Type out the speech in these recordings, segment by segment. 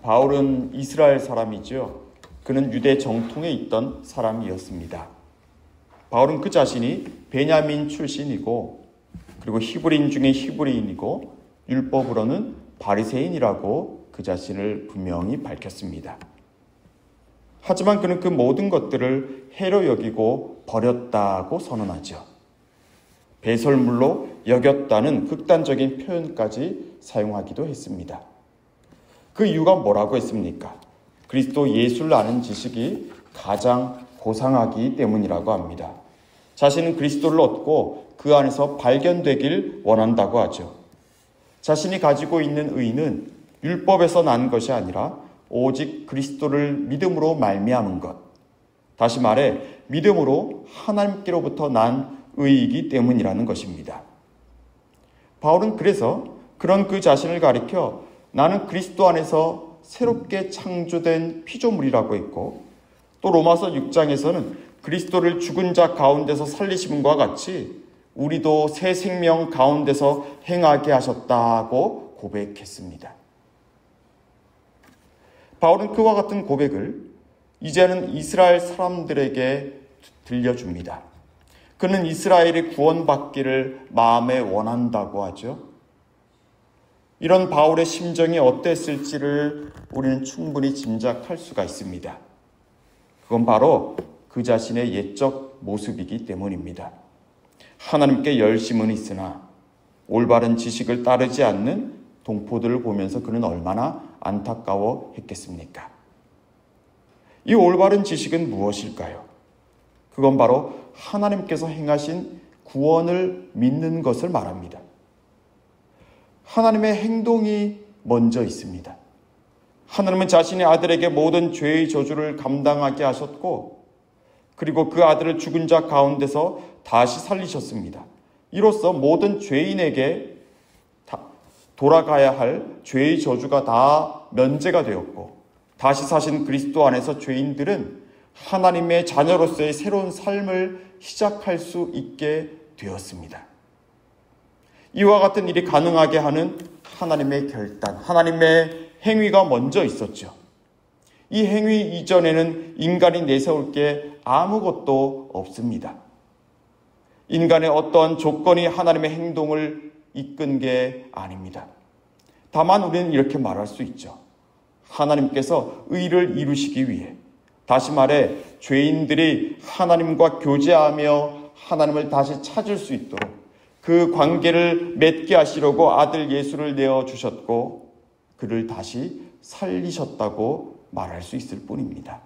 바울은 이스라엘 사람이죠. 그는 유대 정통에 있던 사람이었습니다. 바울은 그 자신이 베냐민 출신이고 그리고 히브리인 중에 히브리인이고 율법으로는 바리새인이라고 그 자신을 분명히 밝혔습니다. 하지만 그는 그 모든 것들을 해로 여기고 버렸다고 선언하죠. 배설물로 여겼다는 극단적인 표현까지 사용하기도 했습니다. 그 이유가 뭐라고 했습니까? 그리스도 예수를 아는 지식이 가장 고상하기 때문이라고 합니다. 자신은 그리스도를 얻고 그 안에서 발견되길 원한다고 하죠. 자신이 가지고 있는 의는 율법에서 난 것이 아니라 오직 그리스도를 믿음으로 말미암은 것. 다시 말해 믿음으로 하나님께로부터 난 의이기 때문이라는 것입니다. 바울은 그래서 그런 그 자신을 가리켜 나는 그리스도 안에서 새롭게 창조된 피조물이라고 했고 또 로마서 6장에서는 그리스도를 죽은 자 가운데서 살리심과 같이 우리도 새 생명 가운데서 행하게 하셨다고 고백했습니다. 바울은 그와 같은 고백을 이제는 이스라엘 사람들에게 들려줍니다. 그는 이스라엘이 구원받기를 마음에 원한다고 하죠. 이런 바울의 심정이 어땠을지를 우리는 충분히 짐작할 수가 있습니다. 그건 바로 그 자신의 옛적 모습이기 때문입니다. 하나님께 열심은 있으나 올바른 지식을 따르지 않는 동포들을 보면서 그는 얼마나 안타까워했겠습니까? 이 올바른 지식은 무엇일까요? 그건 바로 하나님께서 행하신 구원을 믿는 것을 말합니다. 하나님의 행동이 먼저 있습니다. 하나님은 자신의 아들에게 모든 죄의 저주를 감당하게 하셨고 그리고 그 아들을 죽은 자 가운데서 다시 살리셨습니다. 이로써 모든 죄인에게 돌아가야 할 죄의 저주가 다 면제가 되었고 다시 사신 그리스도 안에서 죄인들은 하나님의 자녀로서의 새로운 삶을 시작할 수 있게 되었습니다. 이와 같은 일이 가능하게 하는 하나님의 결단, 하나님의 행위가 먼저 있었죠. 이 행위 이전에는 인간이 내세울 게 아무것도 없습니다. 인간의 어떠한 조건이 하나님의 행동을 이끈 게 아닙니다. 다만 우리는 이렇게 말할 수 있죠. 하나님께서 의를 이루시기 위해 다시 말해 죄인들이 하나님과 교제하며 하나님을 다시 찾을 수 있도록 그 관계를 맺게 하시려고 아들 예수를 내어주셨고 그를 다시 살리셨다고 말할 수 있을 뿐입니다.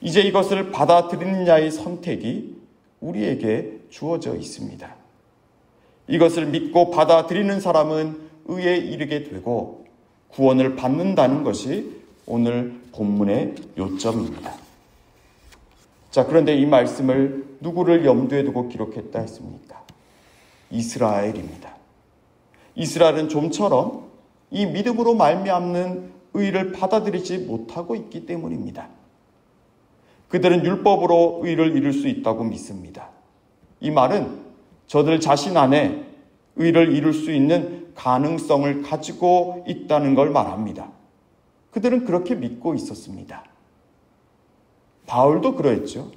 이제 이것을 받아들이느냐의 선택이 우리에게 주어져 있습니다. 이것을 믿고 받아들이는 사람은 의에 이르게 되고 구원을 받는다는 것이 오늘 본문의 요점입니다. 자, 그런데 이 말씀을 누구를 염두에 두고 기록했다 했습니까? 이스라엘입니다. 이스라엘은 좀처럼 이 믿음으로 말미암는 의를 받아들이지 못하고 있기 때문입니다. 그들은 율법으로 의를 이룰 수 있다고 믿습니다. 이 말은 저들 자신 안에 의를 이룰 수 있는 가능성을 가지고 있다는 걸 말합니다. 그들은 그렇게 믿고 있었습니다. 바울도 그러했죠.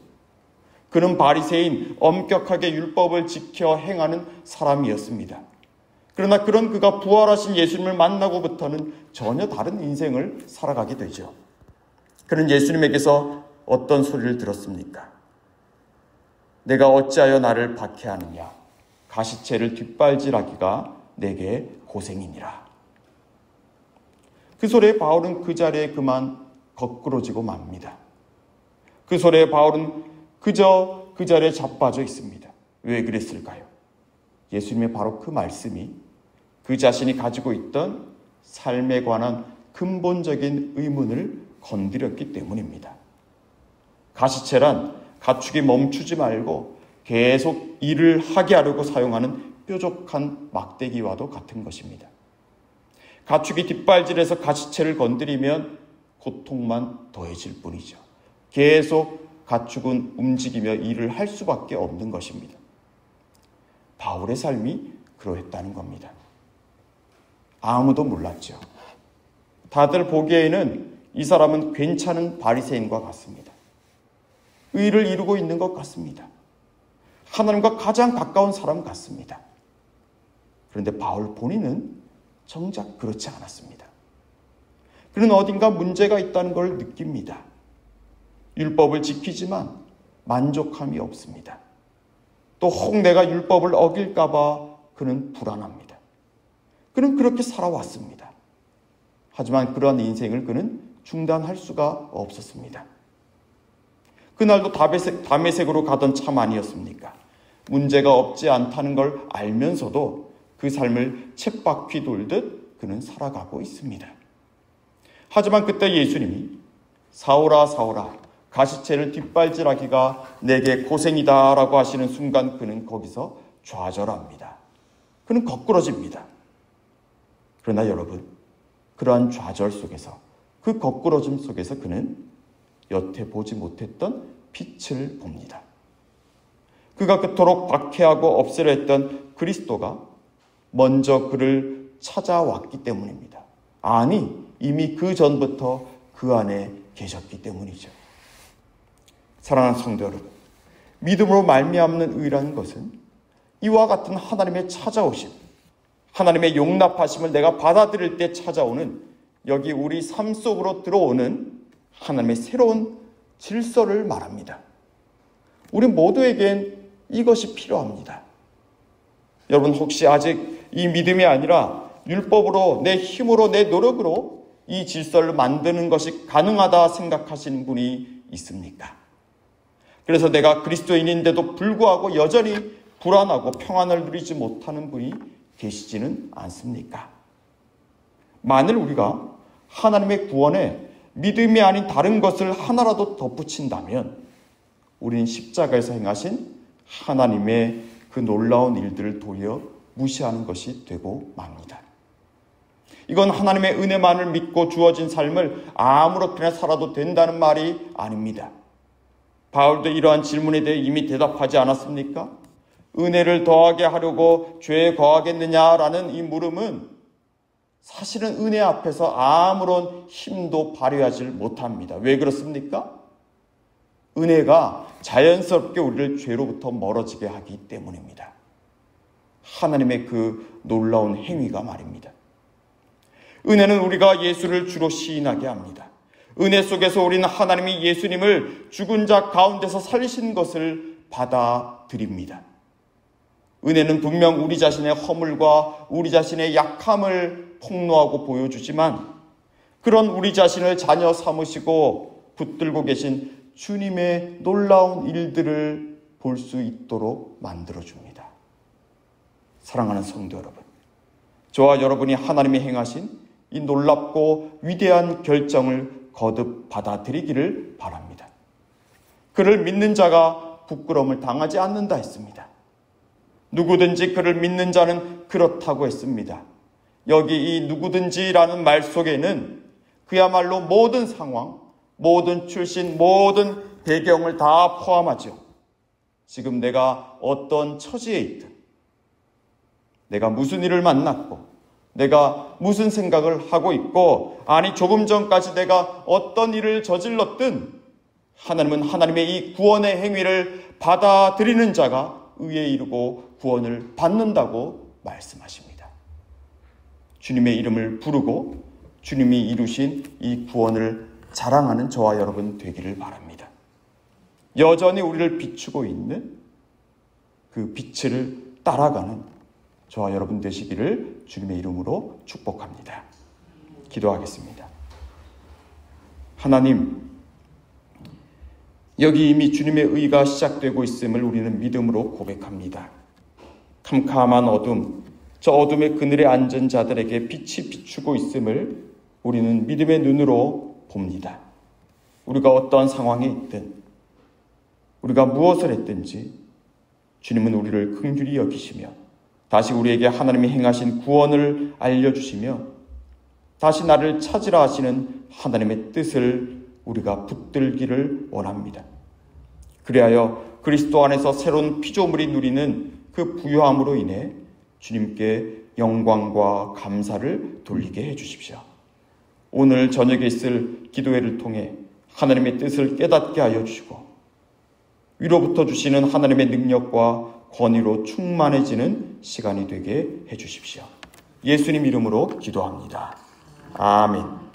그는 바리새인, 엄격하게 율법을 지켜 행하는 사람이었습니다. 그러나 그런 그가 부활하신 예수님을 만나고부터는 전혀 다른 인생을 살아가게 되죠. 그는 예수님에게서 어떤 소리를 들었습니까? 내가 어찌하여 나를 박해하느냐? 가시채를 뒷발질하기가 내게 고생이니라. 그 소리에 바울은 그 자리에 그만 거꾸러지고 맙니다. 그 소리에 바울은 그저 그 자리에 자빠져 있습니다. 왜 그랬을까요? 예수님의 바로 그 말씀이 그 자신이 가지고 있던 삶에 관한 근본적인 의문을 건드렸기 때문입니다. 가시채란 가축이 멈추지 말고 계속 일을 하게 하려고 사용하는 뾰족한 막대기와도 같은 것입니다. 가축이 뒷발질해서 가시채를 건드리면 고통만 더해질 뿐이죠. 계속 가축은 움직이며 일을 할 수밖에 없는 것입니다. 바울의 삶이 그러했다는 겁니다. 아무도 몰랐죠. 다들 보기에는 이 사람은 괜찮은 바리새인과 같습니다. 의를 이루고 있는 것 같습니다. 하나님과 가장 가까운 사람 같습니다. 그런데 바울 본인은 정작 그렇지 않았습니다. 그는 어딘가 문제가 있다는 걸 느낍니다. 율법을 지키지만 만족함이 없습니다. 또 혹 내가 율법을 어길까 봐 그는 불안합니다. 그는 그렇게 살아왔습니다. 하지만 그러한 인생을 그는 중단할 수가 없었습니다. 그날도 다메섹으로 가던 참 아니었습니까? 문제가 없지 않다는 걸 알면서도 그 삶을 쳇바퀴 돌듯 그는 살아가고 있습니다. 하지만 그때 예수님이 사울아 사울아 가시체를 뒷발질하기가 내게 고생이다 라고 하시는 순간 그는 거기서 좌절합니다. 그는 거꾸러집니다. 그러나 여러분, 그러한 좌절 속에서, 그 거꾸러짐 속에서 그는 여태 보지 못했던 빛을 봅니다. 그가 그토록 박해하고 없애려 했던 그리스도가 먼저 그를 찾아왔기 때문입니다. 아니, 이미 그 전부터 그 안에 계셨기 때문이죠. 사랑하는 성도 여러분, 믿음으로 말미암는 의라는 것은 이와 같은 하나님의 찾아오심, 하나님의 용납하심을 내가 받아들일 때 찾아오는, 여기 우리 삶 속으로 들어오는 하나님의 새로운 질서를 말합니다. 우리 모두에겐 이것이 필요합니다. 여러분, 혹시 아직 이 믿음이 아니라 율법으로, 내 힘으로, 내 노력으로 이 질서를 만드는 것이 가능하다 생각하시는 분이 있습니까? 그래서 내가 그리스도인인데도 불구하고 여전히 불안하고 평안을 누리지 못하는 분이 계시지는 않습니까? 만일 우리가 하나님의 구원에 믿음이 아닌 다른 것을 하나라도 덧붙인다면 우리는 십자가에서 행하신 하나님의 그 놀라운 일들을 도리어 무시하는 것이 되고 맙니다. 이건 하나님의 은혜만을 믿고 주어진 삶을 아무렇게나 살아도 된다는 말이 아닙니다. 바울도 이러한 질문에 대해 이미 대답하지 않았습니까? 은혜를 더하게 하려고 죄에 거하겠느냐라는 이 물음은 사실은 은혜 앞에서 아무런 힘도 발휘하지 못합니다. 왜 그렇습니까? 은혜가 자연스럽게 우리를 죄로부터 멀어지게 하기 때문입니다. 하나님의 그 놀라운 행위가 말입니다. 은혜는 우리가 예수를 주로 시인하게 합니다. 은혜 속에서 우리는 하나님이 예수님을 죽은 자 가운데서 살리신 것을 받아들입니다. 은혜는 분명 우리 자신의 허물과 우리 자신의 약함을 폭로하고 보여주지만 그런 우리 자신을 자녀 삼으시고 붙들고 계신 주님의 놀라운 일들을 볼 수 있도록 만들어줍니다. 사랑하는 성도 여러분, 저와 여러분이 하나님이 행하신 이 놀랍고 위대한 결정을 거듭 받아들이기를 바랍니다. 그를 믿는 자가 부끄러움을 당하지 않는다 했습니다. 누구든지 그를 믿는 자는 그렇다고 했습니다. 여기 이 누구든지라는 말 속에는 그야말로 모든 상황, 모든 출신, 모든 배경을 다 포함하죠. 지금 내가 어떤 처지에 있든, 내가 무슨 일을 만났고, 내가 무슨 생각을 하고 있고, 아니 조금 전까지 내가 어떤 일을 저질렀든 하나님은 하나님의 이 구원의 행위를 받아들이는 자가 의에 이르고 구원을 받는다고 말씀하십니다. 주님의 이름을 부르고 주님이 이루신 이 구원을 자랑하는 저와 여러분 되기를 바랍니다. 여전히 우리를 비추고 있는 그 빛을 따라가는 저와 여러분 되시기를 주님의 이름으로 축복합니다. 기도하겠습니다. 하나님, 여기 이미 주님의 의가 시작되고 있음을 우리는 믿음으로 고백합니다. 캄캄한 어둠, 저 어둠의 그늘에 앉은 자들에게 빛이 비추고 있음을 우리는 믿음의 눈으로 봅니다. 우리가 어떠한 상황에 있든, 우리가 무엇을 했든지 주님은 우리를 긍휼히 여기시며 다시 우리에게 하나님이 행하신 구원을 알려주시며 다시 나를 찾으라 하시는 하나님의 뜻을 우리가 붙들기를 원합니다. 그리하여 그리스도 안에서 새로운 피조물이 누리는 그 부요함으로 인해 주님께 영광과 감사를 돌리게 해주십시오. 오늘 저녁에 있을 기도회를 통해 하나님의 뜻을 깨닫게 하여 주시고 위로부터 주시는 하나님의 능력과 권위로 충만해지는 시간이 되게 해 주십시오. 예수님 이름으로 기도합니다. 아멘.